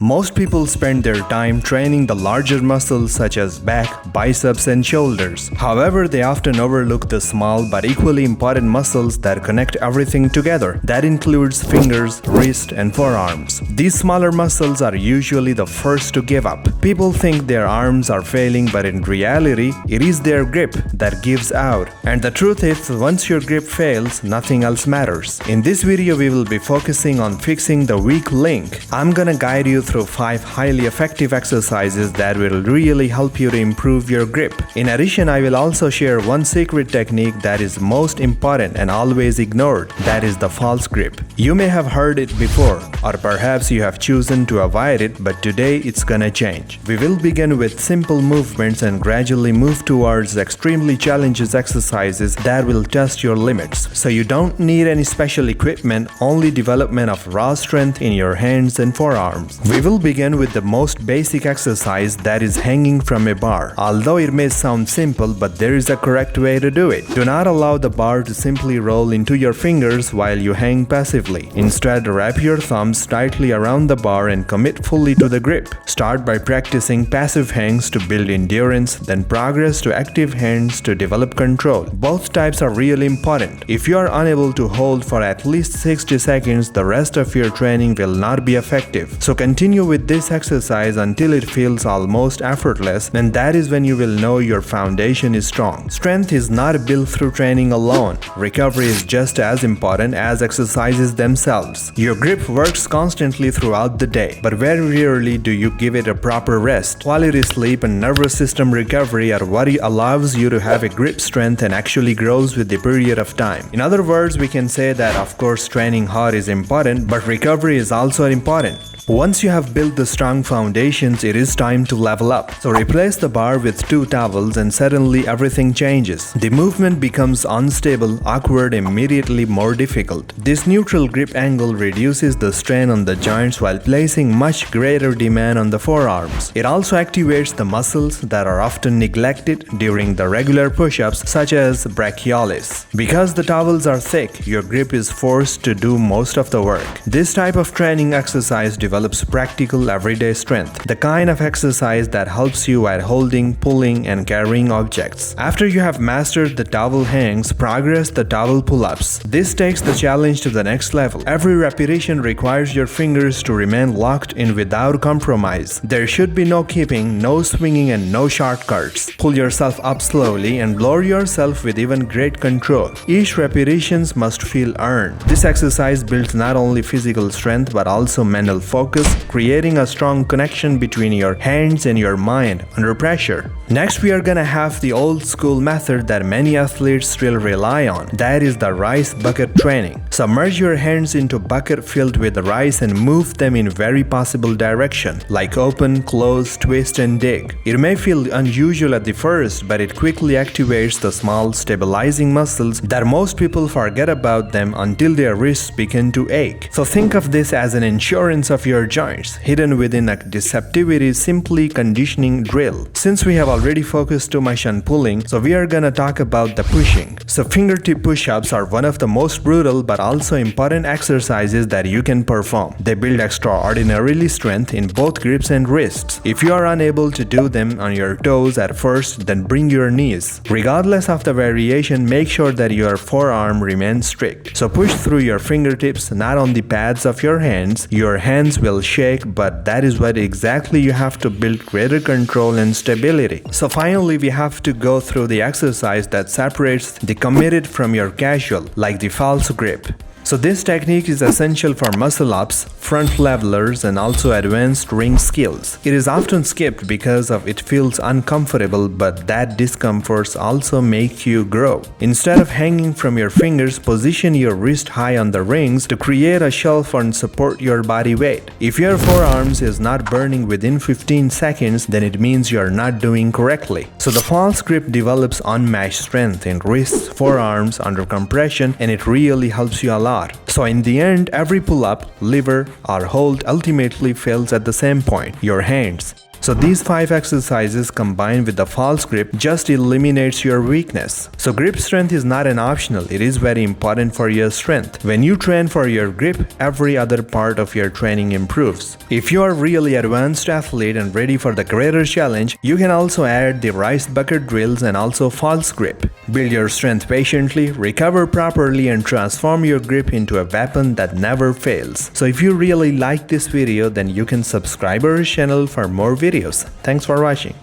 Most people spend their time training the larger muscles such as back, biceps, and shoulders. However, they often overlook the small but equally important muscles that connect everything together. That includes fingers, wrist, and forearms. These smaller muscles are usually the first to give up. People think their arms are failing, but in reality, it is their grip that gives out. And the truth is, once your grip fails, nothing else matters. In this video, we will be focusing on fixing the weak link. I'm gonna guide you through 5 highly effective exercises that will really help you to improve your grip. In addition, I will also share one secret technique that is most important and always ignored, that is the false grip. You may have heard it before, or perhaps you have chosen to avoid it, but today it's gonna change. We will begin with simple movements and gradually move towards extremely challenging exercises that will test your limits. So you don't need any special equipment, only development of raw strength in your hands and forearms. We will begin with the most basic exercise, that is hanging from a bar. Although it may sound simple, but there is a correct way to do it. Do not allow the bar to simply roll into your fingers while you hang passively. Instead, wrap your thumbs tightly around the bar and commit fully to the grip. Start by practicing passive hangs to build endurance, then progress to active hands to develop control. Both types are really important. If you are unable to hold for at least 60 seconds, the rest of your training will not be effective. So continue with this exercise until it feels almost effortless, and that is when you will know your foundation is strong. Strength is not built through training alone. Recovery is just as important as exercises themselves. Your grip works constantly throughout the day, but very rarely do you give it a proper rest. Quality sleep and nervous system recovery are what allows you to have a grip strength and actually grows with the period of time. In other words, we can say that of course training hard is important, but recovery is also important. Once you have built the strong foundations, it is time to level up. So replace the bar with 2 towels and suddenly everything changes. The movement becomes unstable, awkward, immediately more difficult. This neutral grip angle reduces the strain on the joints while placing much greater demand on the forearms. It also activates the muscles that are often neglected during the regular push-ups, such as brachialis. Because the towels are thick, your grip is forced to do most of the work. This type of training exercise develops practical everyday strength, the kind of exercise that helps you at holding, pulling, and carrying objects. After you have mastered the towel hangs, progress the towel pull-ups. This takes the challenge to the next level. Every repetition requires your fingers to remain locked in without compromise. There should be no keeping, no swinging, and no shortcuts. Pull yourself up slowly and lower yourself with even great control. Each repetition must feel earned. This exercise builds not only physical strength but also mental focus, creating a strong connection between your hands and your mind under pressure. Next, we are gonna have the old school method that many athletes still rely on. That is the rice bucket training. Submerge your hands into a bucket filled with rice and move them in very possible direction, like open, close, twist, and dig. It may feel unusual at the first, but it quickly activates the small stabilizing muscles that most people forget about them until their wrists begin to ache. So think of this as an insurance of your joints, hidden within a deceptivity simply conditioning drill. Since we have already focused too much on pulling, so we are gonna talk about the pushing. So fingertip push-ups are one of the most brutal but also important exercises that you can perform. They build extraordinarily strength in both grips and wrists. If you are unable to do them on your toes at first, then bring your knees. Regardless of the variation, make sure that your forearm remains strict. So push through your fingertips, not on the pads of your hands. Your hands will shake, but that is what exactly you have to build greater control and stability. So finally, we have to go through the exercise that separates the committed from your casual, like the false grip. So this technique is essential for muscle-ups, front levelers, and also advanced ring skills. It is often skipped because of it feels uncomfortable, but that discomforts also make you grow. Instead of hanging from your fingers, position your wrist high on the rings to create a shelf and support your body weight. If your forearms is not burning within 15 seconds, then it means you are not doing correctly. So the false grip develops unmatched strength in wrists, forearms under compression, and it really helps you a lot. So in the end, every pull-up, lever, or hold ultimately fails at the same point, your hands. So these 5 exercises combined with the false grip just eliminates your weakness. So grip strength is not an optional, it is very important for your strength. When you train for your grip, every other part of your training improves. If you are really advanced athlete and ready for the greater challenge, you can also add the rice bucket drills and also false grip. Build your strength patiently, recover properly, and transform your grip into a weapon that never fails. So if you really like this video, then you can subscribe our channel for more videos. Thanks for watching.